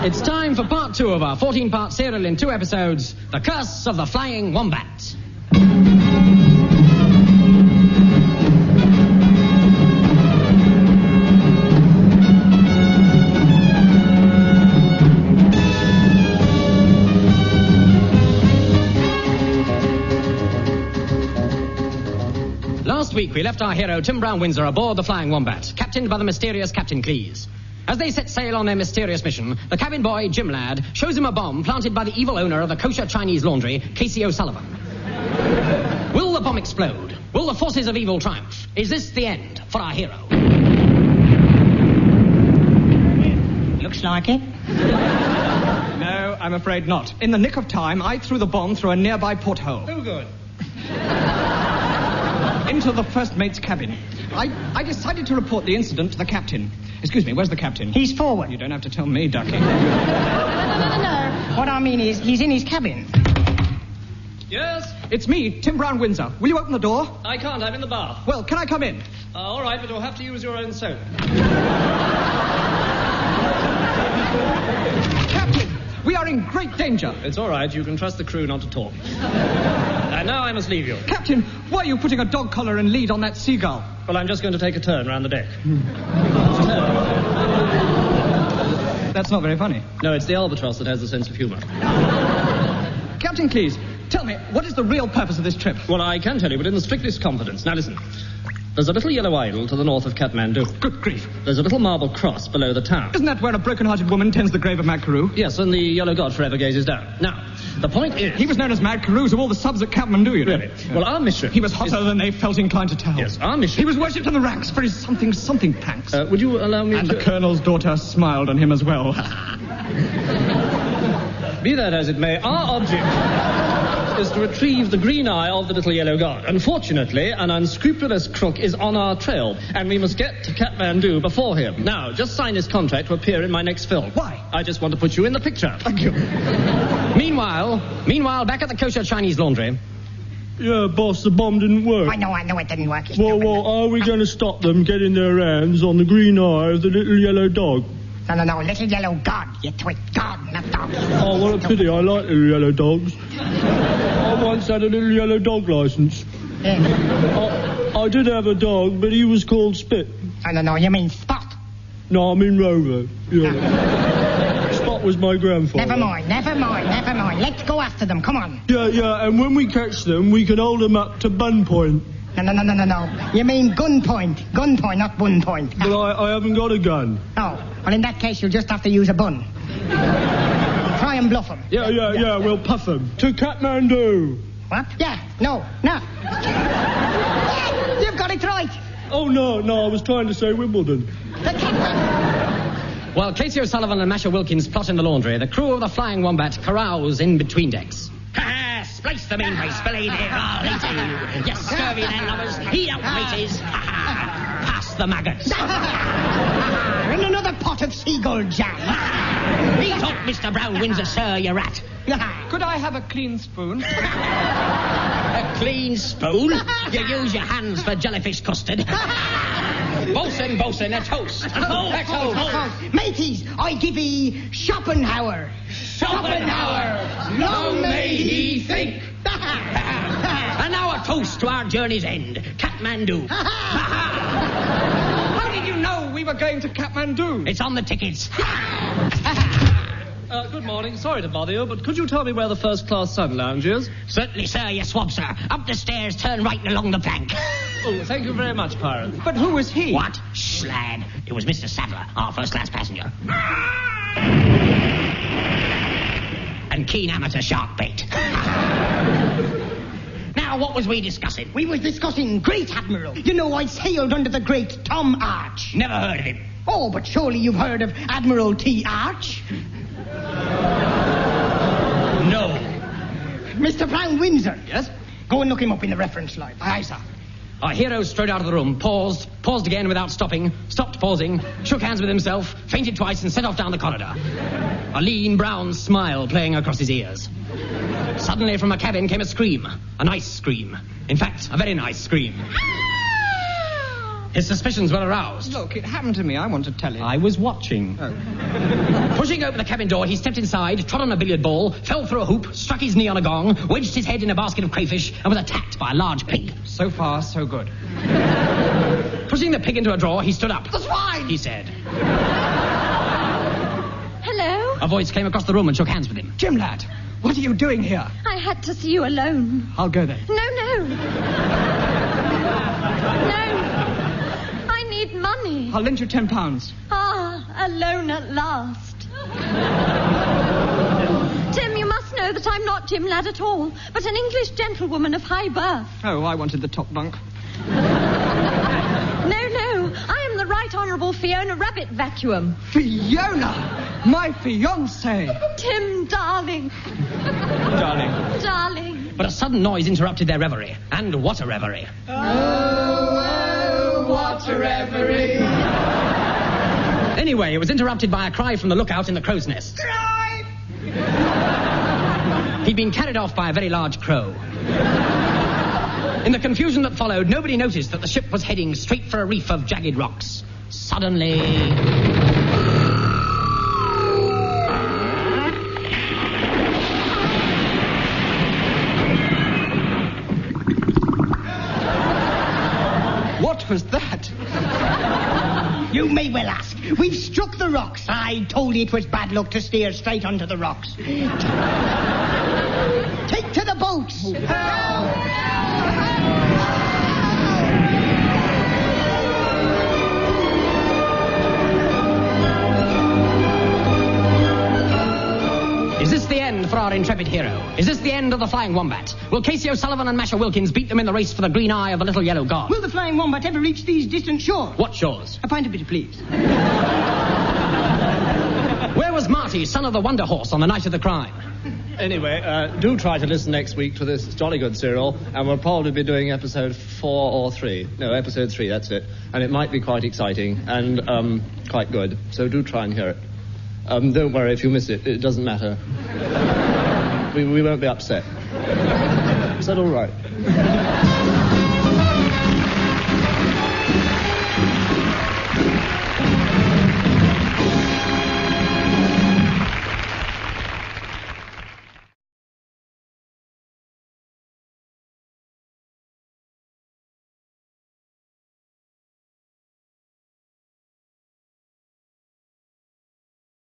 It's time for part 2 of our 14-part serial in 2 episodes, The Curse of the Flying Wombat. Last week we left our hero Tim Brown-Windsor aboard the Flying Wombat, captained by the mysterious Captain Cleese. As they set sail on their mysterious mission, the cabin boy, Jim Ladd, shows him a bomb planted by the evil owner of the kosher Chinese laundry, Casey O'Sullivan. Will the bomb explode? Will the forces of evil triumph? Is this the end for our hero? Looks like it. No, I'm afraid not. In the nick of time, I threw the bomb through a nearby porthole. Oh, good. Into the first mate's cabin. I decided to report the incident to the captain. Excuse me, where's the captain? He's forward. You don't have to tell me, Ducky. No. What I mean is, he's in his cabin. Yes? It's me, Tim Brown-Windsor. Will you open the door? I can't, I'm in the bath. Well, can I come in? All right, but you'll have to use your own soap. Captain, we are in great danger. It's all right, you can trust the crew not to talk. And now I must leave you. Captain, why are you putting a dog collar and lead on that seagull? Well, I'm just going to take a turn round the deck. That's not very funny. No, it's the albatross that has the sense of humour. Captain Cleese, tell me, what is the real purpose of this trip? Well, I can tell you, but in the strictest confidence. Now, listen. There's a little yellow idol to the north of Kathmandu. Good grief. There's a little marble cross below the town. Isn't that where a broken-hearted woman tends the grave of Mad Karoo? Yes, and the yellow god forever gazes down. Now, the point is... He was known as Mad Karoo to all the subs at Kathmandu, you know. Really? Well, our mission... He was hotter than they felt inclined to tell. Yes, our mission... He was worshipped in the ranks for his something pranks. Would you allow me and to... the Colonel's daughter smiled on him as well. Be that as it may, our object is to retrieve the green eye of the little yellow god. Unfortunately, an unscrupulous crook is on our trail, and we must get to Kathmandu before him. Now, just sign this contract to appear in my next film. Why? I just want to put you in the picture. Thank you. Meanwhile, back at the kosher Chinese laundry... Yeah, boss, the bomb didn't work. I know it didn't work. Well, are we going to stop them getting their hands on the green eye of the little yellow dog? No, little yellow god, you twit. God, not dog. Oh, what a pity. I like little yellow dogs. I once had a little yellow dog licence. Yeah. I did have a dog, but he was called Spit. No, you mean Spot. No, I mean Rover. Yeah. Spot was my grandfather. Never mind. Let's go after them, come on. Yeah, and when we catch them, we can hold them up to bun point. No. You mean gun point. Gun point, not bun point. But I haven't got a gun. Oh, well, in that case, you'll just have to use a bun. Try and bluff them. Yeah, we'll puff them. To Kathmandu. What? Yeah, no. You've got it right. Oh, no, I was trying to say Wimbledon. While Casey O'Sullivan and Masha Wilkins plot in the laundry, the crew of the Flying Wombat carouse in between decks. Ha-ha! Splice the mainbrace, belay there, all eating. Yes, scurvy then, lovers, heat out mateys. Ha-ha! Pass the maggots. And another pot of seagull jam. Eat up, Mr. Brown-Windsor, sir, you rat. Could I have a clean spoon? A clean spoon? You use your hands for jellyfish custard. Bosun, a toast. A toast. Mateys, I give ye Schopenhauer. Schopenhauer, long may he think. And now a toast to our journey's end, Kathmandu. How did you know we were going to Kathmandu? It's on the tickets. Good morning. Sorry to bother you, but could you tell me where the first-class sun lounge is? Certainly, sir, you swab, sir. Up the stairs, turn right and along the plank. Oh, thank you very much, Pirate. But who was he? What? Shh, lad. It was Mr. Sadler, our first-class passenger. And keen amateur shark bait. Now, what was we discussing? We was discussing Great Admiral. You know, I sailed under the great Tom Arch. Never heard of him. Oh, but surely you've heard of Admiral T. Arch? No. Mr. Brown-Windsor. Yes? Go and look him up in the reference line. Aye, sir. Our hero strode out of the room, paused again without stopping, stopped pausing, shook hands with himself, fainted twice, and set off down the corridor. A lean brown smile playing across his ears. Suddenly from a cabin came a scream. A nice scream. In fact, a very nice scream. His suspicions were aroused. Look, it happened to me. I want to tell it. I was watching. Pushing open the cabin door, he stepped inside, trod on a billiard ball, fell through a hoop, struck his knee on a gong, wedged his head in a basket of crayfish, and was attacked by a large pig. So far, so good. Pushing the pig into a drawer, he stood up. The swine! He said. Hello? A voice came across the room and shook hands with him. Jim, lad, what are you doing here? I had to see you alone. I'll go then. No. I need money. I'll lend you £10. Alone at last. Tim, you must know that I'm not Jim Ladd at all, but an English gentlewoman of high birth. Oh, I wanted the top bunk. No, I am the Right Honourable Fiona Rabbit Vacuum. Fiona! My fiancée! Tim, darling. Darling. But a sudden noise interrupted their reverie. And what a reverie. Oh, what a reverie. Anyway, it was interrupted by a cry from the lookout in the crow's nest. Cry! He'd been carried off by a very large crow. In the confusion that followed, nobody noticed that the ship was heading straight for a reef of jagged rocks. Suddenly... What was that? You may well ask. We've struck the rocks. I told you it was bad luck to steer straight onto the rocks. Take to the boats. Is this the end for our intrepid hero? Is this the end of the Flying Wombat? Will Casey O'Sullivan and Masha Wilkins beat them in the race for the green eye of the little yellow god? Will the Flying Wombat ever reach these distant shores? What shores? A pint of bitter, please. Where was Marty, son of the Wonder Horse, on the night of the crime? Anyway, do try to listen next week to this jolly good serial, and we'll probably be doing episode 4 or 3. No, episode 3, that's it. And it might be quite exciting and quite good, so do try and hear it. Don't worry if you miss it. It doesn't matter. We won't be upset. Is that all right?